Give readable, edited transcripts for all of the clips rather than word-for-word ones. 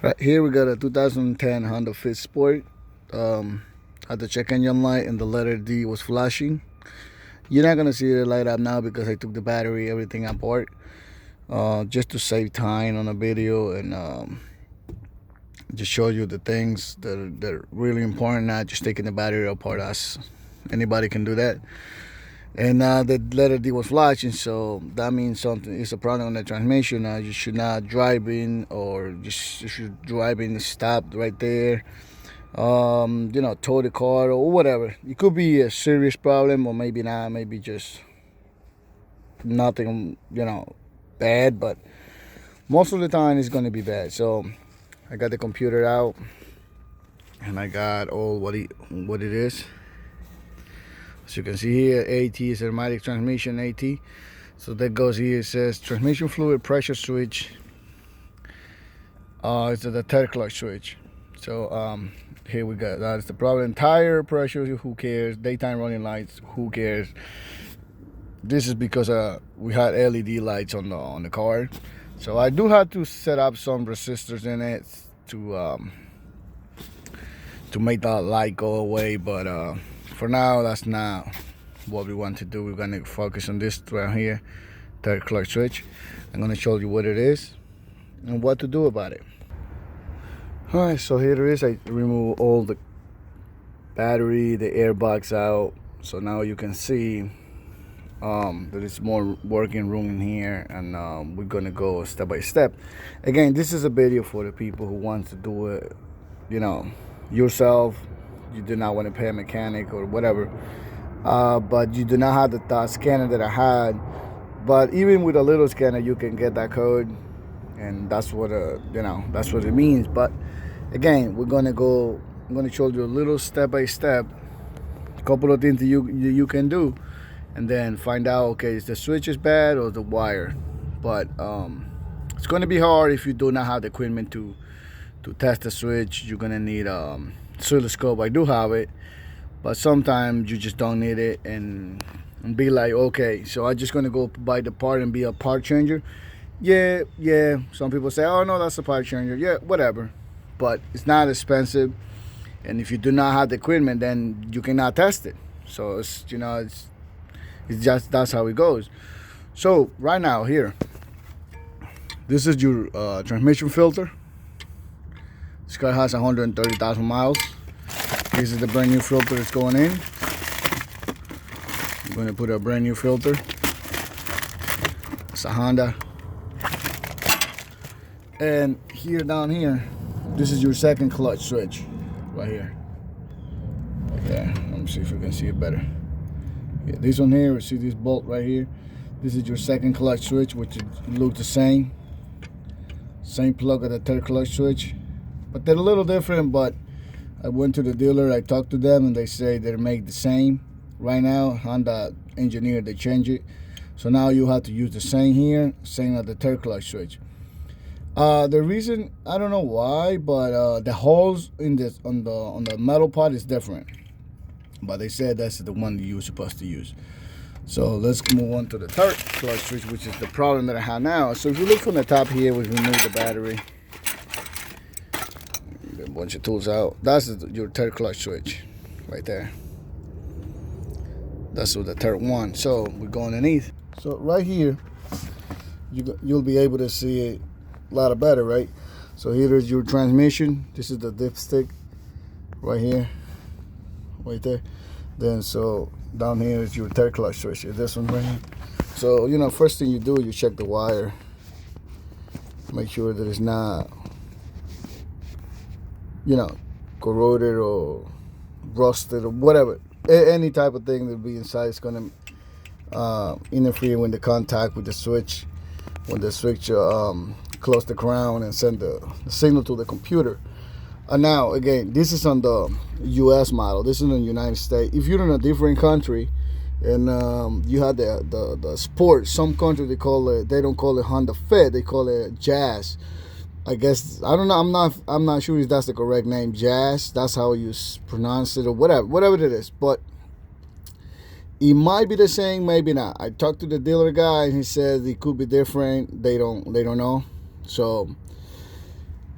Right here we got a 2010 Honda Fit Sport. Had the check engine light and the letter D was flashing. You're not gonna see the light up now because I took the battery, everything apart, just to save time on the video and just show you the things that are really important. Not just taking the battery apart, as anybody can do that. And the letter D was flashing, so that means something is a problem on the transmission. You should not drive in, or just if you're driving, stop right there. Tow the car or whatever. It could be a serious problem, or maybe not. Maybe just nothing, bad. But most of the time, it's gonna be bad. So I got the computer out, and I got all what it is. As you can see here, AT is automatic transmission, AT. So that goes here, it says transmission fluid pressure switch. It's the third clutch switch. So here we go, that's the problem. Tire pressure, who cares? Daytime running lights, who cares? This is because we had LED lights on the car. So I do have to set up some resistors in it to make that light go away, but for now, that's not what we want to do. We're going to focus on this right here, third clutch switch. I'm going to show you what it is and what to do about it. All right, so here it is. I remove all the battery, the airbox out. So now you can see there is more working room in here, and we're going to go step by step. Again, this is a video for the people who want to do it, yourself. You do not want to pay a mechanic or whatever, but you do not have the scanner that I had. But even with a little scanner, you can get that code, and that's what that's what it means. But again, I'm gonna show you a little step by step, a couple of things that you can do, and then find out, okay, is the switch is bad or the wire. But it's gonna be hard if you do not have the equipment to test the switch. You're gonna need oscilloscope. I do have it, but sometimes you just don't need it, and be like, okay, so I'm just gonna go buy the part and be a part changer. Yeah, some people say, oh no, that's a part changer. Yeah, whatever, but it's not expensive, and if you do not have the equipment, then you cannot test it. So it's just, that's how it goes. So right now here, this is your transmission filter. This car has 130,000 miles. This is the brand new filter that's going in. I'm going to put a brand new filter. It's a Honda. And here, down here, this is your second clutch switch, right here. Okay, let me see if we can see it better. Yeah, this one here, see this bolt right here. This is your second clutch switch, which looks the same. Same plug at the third clutch switch. But they're a little different, but I went to the dealer, I talked to them, and they say they're made the same. Right now, Honda engineer, they change it. So now you have to use the same here, same at the third clutch switch. The reason, I don't know why, but the holes in this on the metal part is different. But they said that's the one you're supposed to use. So let's move on to the third clutch switch, which is the problem that I have now. So if you look from the top here, we remove the battery. A bunch of tools out. That's your third clutch switch right there. That's the third one. So we go underneath. So right here, you'll be able to see it a lot better, right? So here is your transmission. This is the dipstick right here, right there. Then so down here is your third clutch switch. This one right here. So first thing you do, you check the wire. Make sure that it's not corroded or rusted or whatever. Any type of thing that be inside is going to interfere with the contact with the switch. When the switch close the ground and send the signal to the computer. Now again, this is on the US model. This is in the United States. If you're in a different country and you have the sport, some country they don't call it Honda Fit, they call it Jazz. I guess, I don't know, I'm not sure if that's the correct name, Jazz. That's how you pronounce it, or whatever it is. But it might be the same, maybe not. I talked to the dealer guy, and he said it could be different. They don't know. So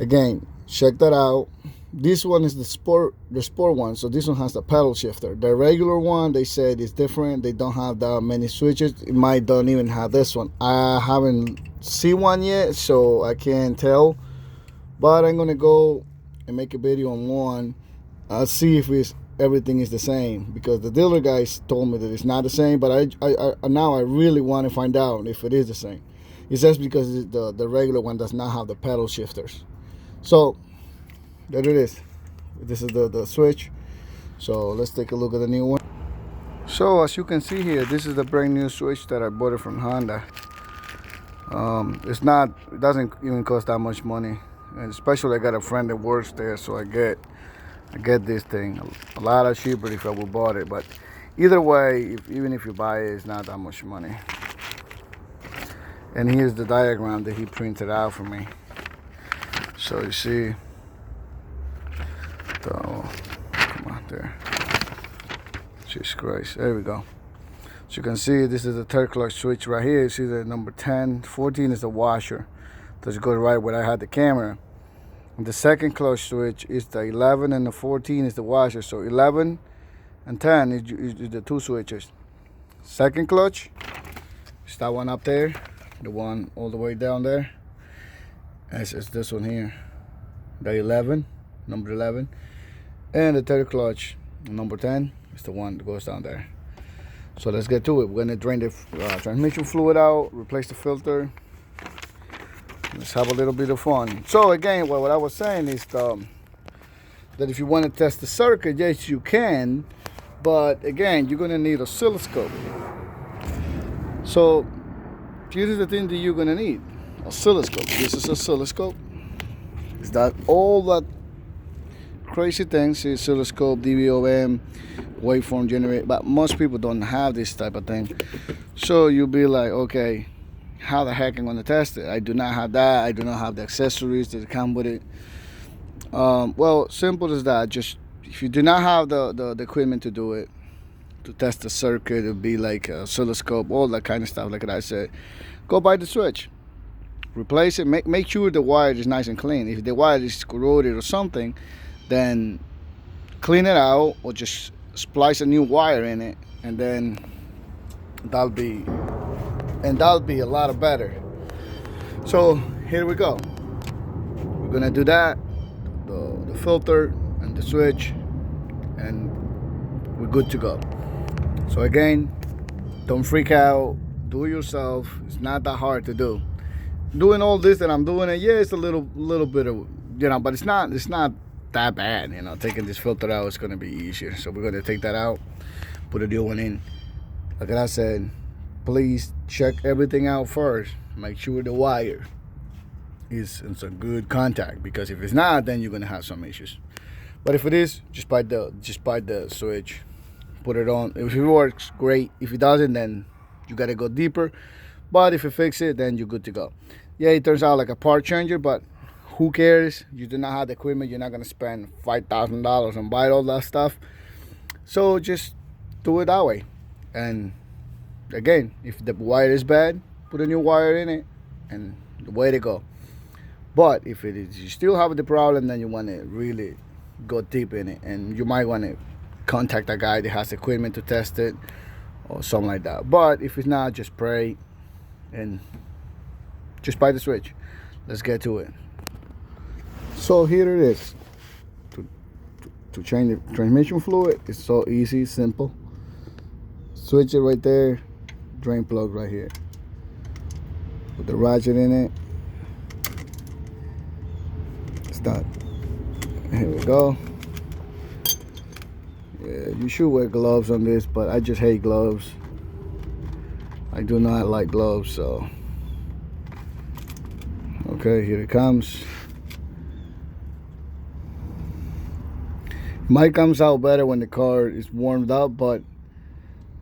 Again, check that out. This one is the sport one, so this one has the pedal shifter. The regular one, they said, is different. They don't have that many switches. It might don't even have this one. I haven't seen one yet, so I can't tell, but I'm gonna go and make a video on one. I'll see if everything is the same, because the dealer guys told me that it's not the same, but I now I really want to find out if it is the same. It's just because the regular one does not have the pedal shifters. So there it is. This is the switch. So let's take a look at the new one. So as you can see here, this is the brand new switch that I bought it from Honda. It doesn't even cost that much money, and especially I got a friend that works there, so I get this thing a lot cheaper if I would bought it. But either way, even if you buy it, it's not that much money. And here's the diagram that he printed out for me. So you see, come on there. Jesus Christ, there we go. So you can see this is the third clutch switch right here. You see the number 10, 14 is the washer. That goes right where I had the camera. And the second clutch switch is the 11, and the 14 is the washer. So 11 and 10 is the two switches. Second clutch is that one up there, the one all the way down there. It's this one here, the 11, number 11. And the third clutch, number 10, is the one that goes down there. So let's get to it. We're gonna drain the transmission fluid out, replace the filter. Let's have a little bit of fun. So again, what I was saying is that if you want to test the circuit, yes, you can. But again, you're gonna need oscilloscope. So here's the thing that you're gonna need: oscilloscope. This is oscilloscope. It's that all that crazy things, oscilloscope, DVOM, waveform generator, but most people don't have this type of thing. So you'll be like, okay, how the heck am I going to test it? I do not have that. I do not have the accessories that come with it. Well, simple as that. Just if you do not have the equipment to do it, to test the circuit, it would be like a oscilloscope, all that kind of stuff. Like I said, go buy the switch, replace it. Make sure the wire is nice and clean. If the wire is corroded or something, then clean it out, or just splice a new wire in it, and then that'll be a lot better. So here we go. We're gonna do that, the filter and the switch, and we're good to go. So again, don't freak out. Do it yourself. It's not that hard to do. Doing all this that I'm doing it, yeah, it's a little bit of, but it's not that bad. Taking this filter out is going to be easier. So we're going to take that out, put a new one in. Like I said, please check everything out first. Make sure the wire is in some good contact, because if it's not, then you're going to have some issues. But if it is, just buy the switch, put it on. If it works, great. If it doesn't, then you got to go deeper. But if you fix it, then you're good to go. Yeah, it turns out like a part changer, but who cares? You do not have the equipment. You're not going to spend $5,000 and buy all that stuff. So just do it that way. And again, if the wire is bad, put a new wire in it, and the way to go. But if it is, you still have the problem, then you want to really go deep in it, and you might want to contact a guy that has equipment to test it or something like that. But if it's not, just pray and just buy the switch. Let's get to it. So here it is. To change the transmission fluid, it's so easy, simple. Switch it right there, drain plug right here. Put the ratchet in it. Start. Here we go. Yeah, you should wear gloves on this, but I just hate gloves. I do not like gloves, so. Okay, here it comes. Might comes out better when the car is warmed up, but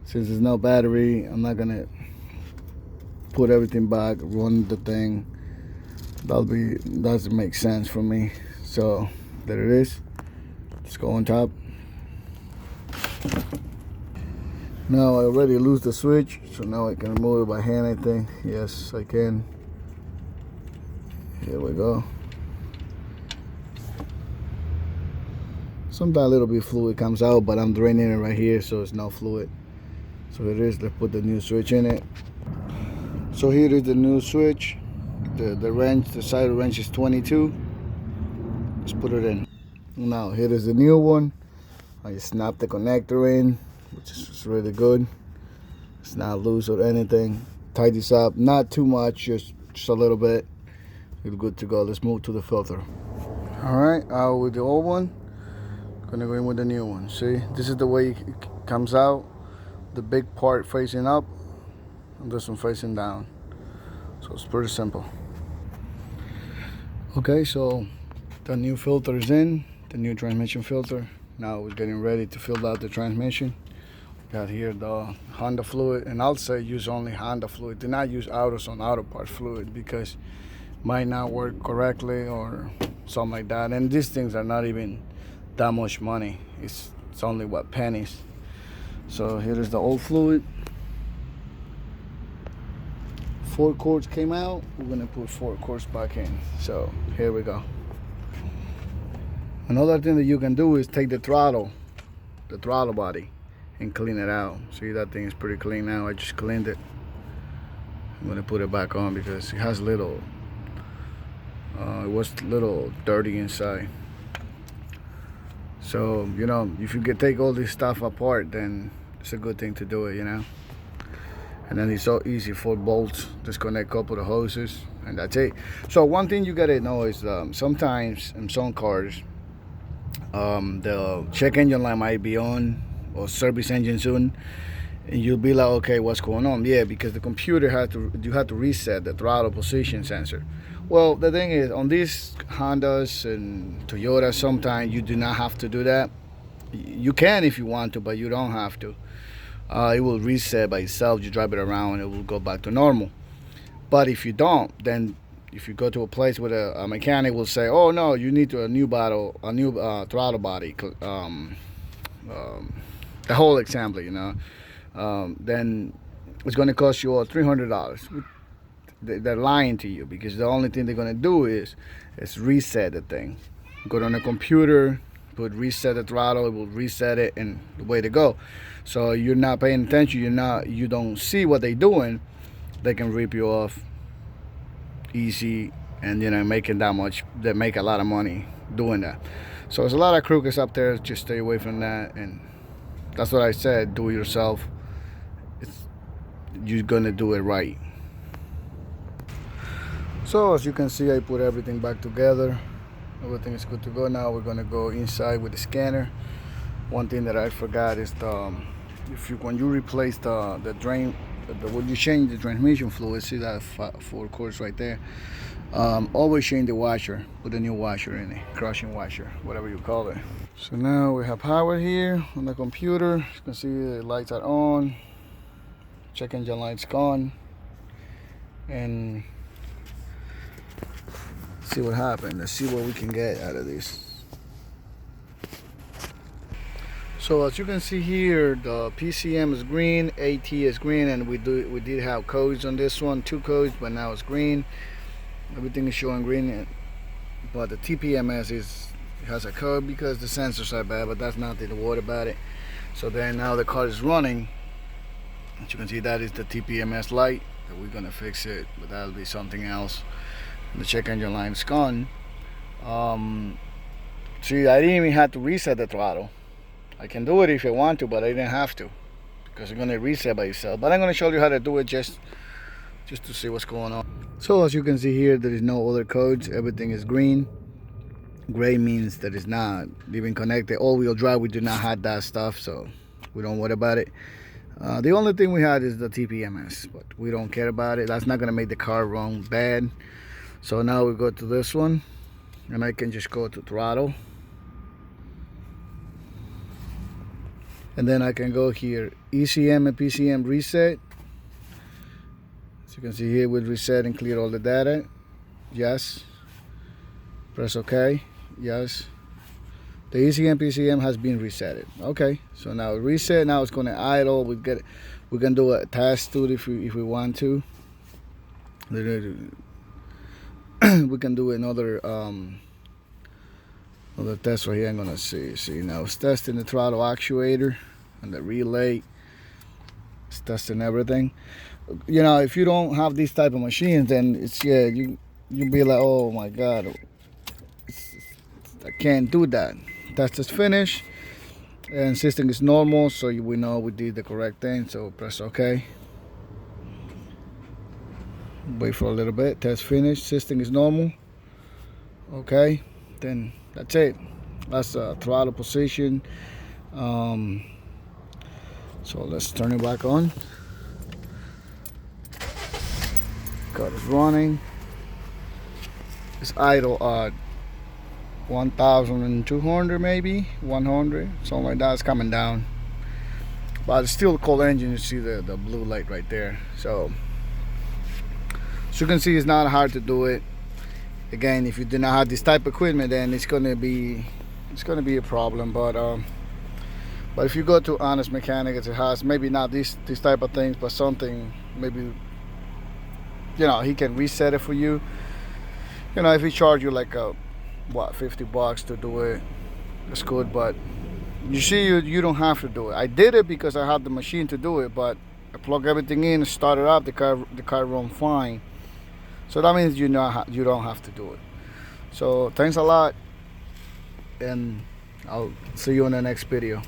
since there's no battery, I'm not gonna put everything back, run the thing. Doesn't make sense for me. So there it is. Let's go on top. Now I already lose the switch, so now I can remove it by hand, I think. Yes, I can. Here we go. Sometimes a little bit of fluid comes out, but I'm draining it right here, so it's no fluid. So it is. Let's put the new switch in it. So here is the new switch. The wrench, the side wrench is 22. Let's put it in. Now here is the new one. I just snap the connector in, which is really good. It's not loose or anything. Tight this up, not too much, just a little bit. It's good to go. Let's move to the filter. All right, out with the old one. Gonna go in with the new one. See, this is the way it comes out. The big part facing up, and this one facing down. So it's pretty simple. Okay, so the new filter is in, the new transmission filter. Now we're getting ready to fill out the transmission. Got here the Honda fluid, and I'll say use only Honda fluid. Do not use autos on auto part fluid because it might not work correctly or something like that. And these things are not even that much money. It's only what, pennies. So here is the old fluid. 4 quarts came out. We're gonna put 4 quarts back in. So here we go. Another thing that you can do is take the throttle body, and clean it out. See, that thing is pretty clean now. I just cleaned it. I'm gonna put it back on because it has little, it was a little dirty inside. So, you know, if you can take all this stuff apart, then it's a good thing to do it, you know. And then it's so easy, 4 bolts, disconnect a couple of hoses, and that's it. So one thing you gotta know is sometimes in some cars, the check engine light might be on or service engine soon, and you'll be like, okay, what's going on? Yeah, because the computer you have to reset the throttle position sensor. Well, the thing is, on these Hondas and Toyotas, sometimes you do not have to do that. You can if you want to, but you don't have to. It will reset by itself. You drive it around, it will go back to normal. But if you don't, then if you go to a place where a mechanic will say, oh no, you need a new throttle body, the whole assembly, you know, then it's going to cost you $300. They're lying to you, because the only thing they're going to do is reset the thing. Go on a computer, put reset the throttle, it will reset it, and the way to go. So you're not paying attention, you don't see what they're doing. They can rip you off easy, and you know, making that much, they make a lot of money doing that. So there's a lot of crookers up there. Just stay away from that, and that's what I said, do it yourself. You're gonna do it right. So as you can see, I put everything back together. Everything is good to go. Now we're gonna go inside with the scanner. One thing that I forgot is when you replace the drain, when you change the transmission fluid, see that 4 quarts right there, always change the washer. Put a new washer in it, crushing washer, whatever you call it. So now we have power here on the computer. You can see the lights are on, check engine light's gone, and see what happened. Let's see what we can get out of this. So as you can see here, the PCM is green, AT is green, and we did have codes on this one, 2 codes, but now it's green. Everything is showing green, but the TPMS has a code because the sensors are bad, but that's nothing to worry about it. So then now the car is running. As you can see, that is the TPMS light. That we're gonna fix it, but that'll be something else. And the check engine light is gone. See, I didn't even have to reset the throttle. I can do it if I want to, but I didn't have to, because it's gonna reset by itself. But I'm gonna show you how to do it just to see what's going on. So as you can see here, there is no other codes. Everything is green. Gray means that it's not even connected. All-wheel drive, we do not have that stuff, so we don't worry about it. The only thing we had is the TPMS, but we don't care about it. That's not gonna make the car run bad. So now we go to this one, and I can just go to throttle. And then I can go here, Ecm and Pcm Reset. As you can see here, we'll reset and clear all the data. Yes. Press OK. Yes. The Ecm PCM has been resetted. Okay. So now reset. Now it's going to idle. We can do a test to it if we want to. We can do another Well, the test right here I'm gonna see now it's testing the throttle actuator and the relay. It's testing everything. You know, if you don't have these type of machines, then it's you'll be like, oh my god, I can't do that. Test is finished and system is normal, so we know we did the correct thing. So press OK. Wait for a little bit. Test finished. System is normal. Okay, then that's it. That's a throttle position. So let's turn it back on. Car is running. It's idle at 1,200, maybe 100, something like that. It's coming down, but it's still a cold engine. You see the blue light right there. So as you can see, it's not hard to do it. Again, if you do not have this type of equipment, then it's gonna be a problem. But if you go to honest mechanic, it has maybe not this type of things, but something maybe, you know, he can reset it for you. You know, if he charge you like what, $50 to do it, that's good. But you see, you don't have to do it. I did it because I had the machine to do it, but I plug everything in, start it up, the car run fine. So that means you don't have to do it. So thanks a lot, and I'll see you in the next video.